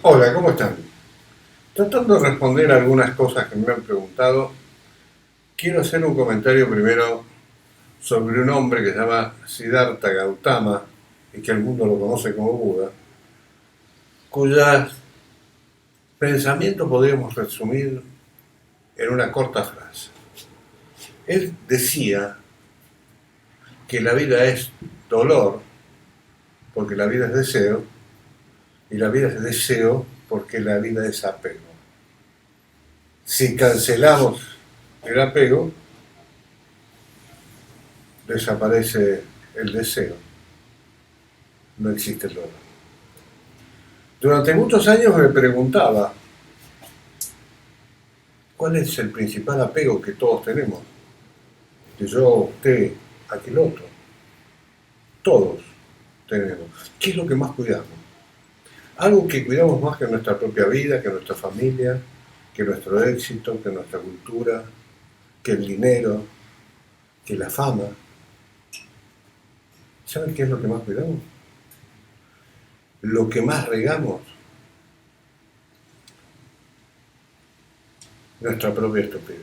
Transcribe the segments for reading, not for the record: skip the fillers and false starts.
Hola, ¿cómo están? Tratando de responder algunas cosas que me han preguntado, quiero hacer un comentario primero sobre un hombre que se llama Siddhartha Gautama y que el mundo lo conoce como Buda, cuyos pensamientos podríamos resumir en una corta frase. Él decía que la vida es dolor porque la vida es deseo y la vida es deseo porque la vida es apego. Si cancelamos el apego, desaparece el deseo, no existe el dolor. Durante muchos años me preguntaba, ¿cuál es el principal apego que todos tenemos? Que yo, usted, aquel otro. Todos tenemos. ¿Qué es lo que más cuidamos? Algo que cuidamos más que nuestra propia vida, que nuestra familia, que nuestro éxito, que nuestra cultura, que el dinero, que la fama. ¿Saben qué es lo que más cuidamos? Lo que más regamos, nuestra propia estupidez.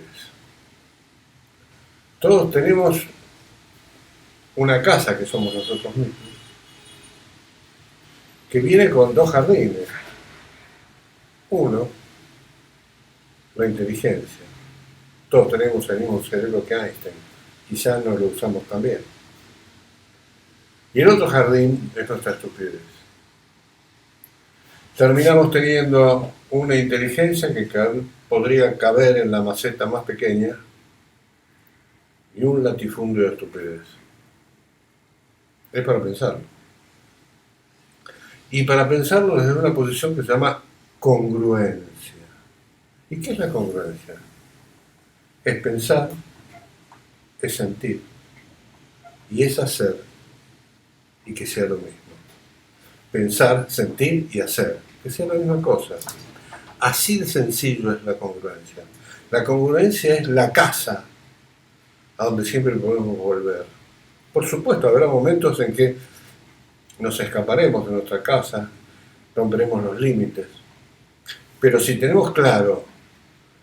Todos tenemos una casa que somos nosotros mismos, que viene con dos jardines. Uno, la inteligencia. Todos tenemos el mismo cerebro que Einstein, quizás no lo usamos tan bien. Y el otro jardín es nuestra estupidez. Terminamos teniendo una inteligencia que podría caber en la maceta más pequeña y un latifundio de estupidez. Es para pensarlo. Y para pensarlo desde una posición que se llama congruencia. ¿Y qué es la congruencia? Es pensar, es sentir y es hacer y que sea lo mismo. Pensar, sentir y hacer, que sea la misma cosa. Así de sencillo es la congruencia. La congruencia es la casa a donde siempre podemos volver. Por supuesto, habrá momentos en que nos escaparemos de nuestra casa, romperemos los límites. Pero si tenemos claro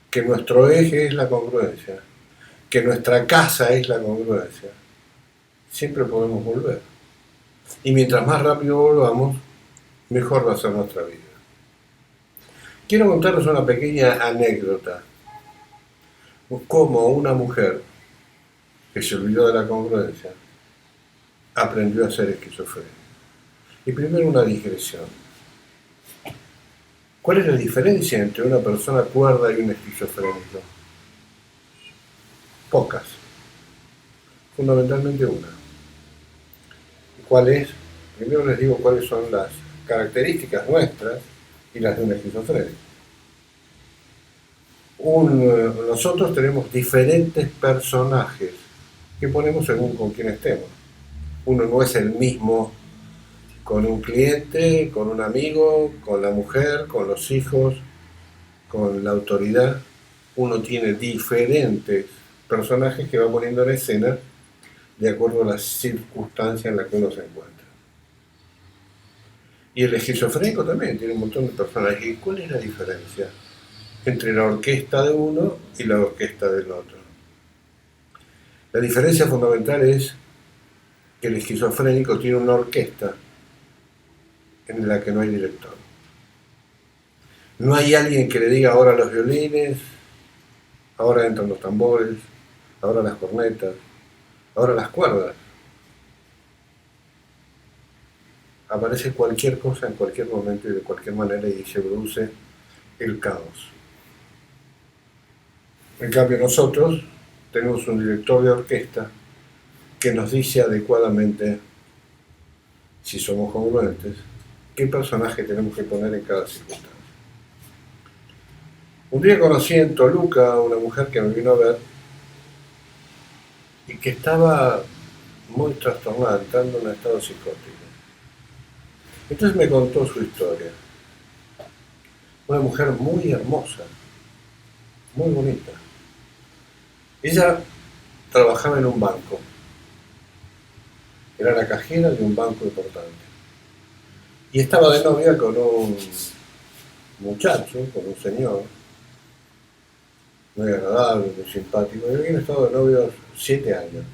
que nuestro eje es la congruencia, que nuestra casa es la congruencia, siempre podemos volver. Y mientras más rápido volvamos, mejor va a ser nuestra vida. Quiero contarles una pequeña anécdota. Cómo una mujer que se olvidó de la congruencia aprendió a ser esquizofrénica. Y primero una digresión. ¿Cuál es la diferencia entre una persona cuerda y un esquizofrénico? Pocas. Fundamentalmente una. ¿Cuál es? Primero les digo cuáles son las características nuestras y las de un esquizofrénico. Nosotros tenemos diferentes personajes que ponemos según con quién estemos. Uno no es el mismo con un cliente, con un amigo, con la mujer, con los hijos, con la autoridad. Uno tiene diferentes personajes que va poniendo en escena de acuerdo a las circunstancias en las que uno se encuentra. Y el esquizofrénico también tiene un montón de personajes. ¿Y cuál es la diferencia entre la orquesta de uno y la orquesta del otro? La diferencia fundamental es que el esquizofrénico tiene una orquesta en la que no hay director. No hay alguien que le diga ahora los violines, ahora entran los tambores, ahora las cornetas, ahora las cuerdas. Aparece cualquier cosa en cualquier momento y de cualquier manera y se produce el caos. En cambio nosotros tenemos un director de orquesta que nos dice adecuadamente, si somos congruentes, qué personaje tenemos que poner en cada circunstancia. Un día conocí en Toluca a una mujer que me vino a ver y que estaba muy trastornada, entrando en un estado psicótico. Entonces me contó su historia. Una mujer muy hermosa, muy bonita. Ella trabajaba en un banco. Era la cajera de un banco importante. Y estaba de novia con un muchacho, con un señor, muy agradable, muy simpático, y habían estado de novios 7 años.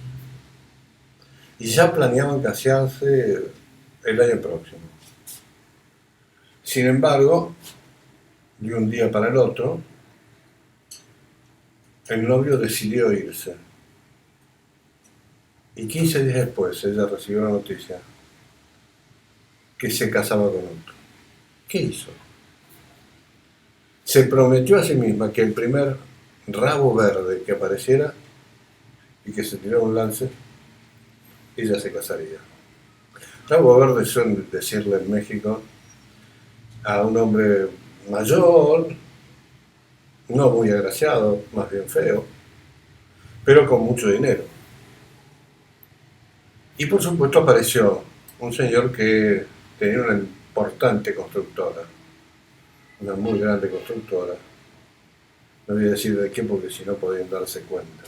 Y ya planeaban casarse el año próximo. Sin embargo, de un día para el otro, el novio decidió irse. Y 15 días después ella recibió la noticia que se casaba con otro. ¿Qué hizo? Se prometió a sí misma que el primer rabo verde que apareciera y que se tirara un lance, ella se casaría. Rabo verde suelen decirle en México a un hombre mayor, no muy agraciado, más bien feo, pero con mucho dinero. Y por supuesto apareció un señor que tenía una importante constructora, una muy grande constructora. No voy a decir de qué porque si no podrían darse cuenta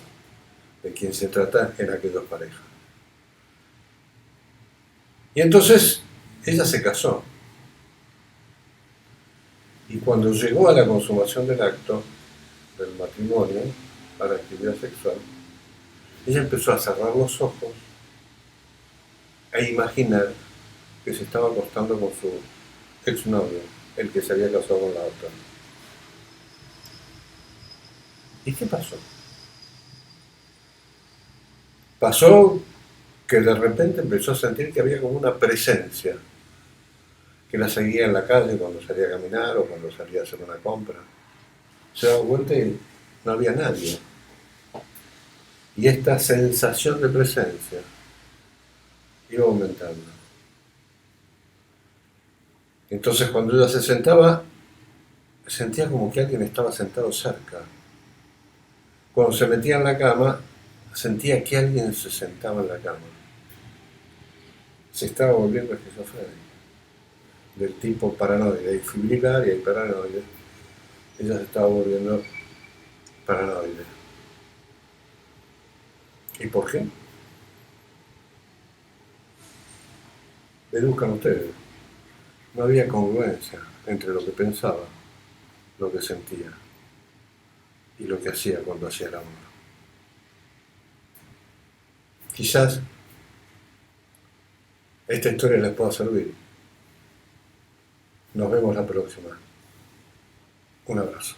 de quién se trata en aquellas parejas. Y entonces ella se casó. Y cuando llegó a la consumación del acto, del matrimonio, a la actividad sexual, ella empezó a cerrar los ojos e imaginar que se estaba acostando con su exnovio, el que se había casado con la otra. ¿Y qué pasó? Pasó que de repente empezó a sentir que había como una presencia que la seguía en la calle cuando salía a caminar o cuando salía a hacer una compra. Se daba cuenta y no había nadie. Y esta sensación de presencia iba aumentando. Entonces cuando ella se sentaba, sentía como que alguien estaba sentado cerca. Cuando se metía en la cama, sentía que alguien se sentaba en la cama. Se estaba volviendo esquizofrénica, del tipo paranoide. Hay fibrilar y hay paranoide. Ella se estaba volviendo paranoide. ¿Y por qué? Deduzcan ustedes. No había congruencia entre lo que pensaba, lo que sentía y lo que hacía cuando hacía el amor. Quizás esta historia les pueda servir. Nos vemos la próxima. Un abrazo.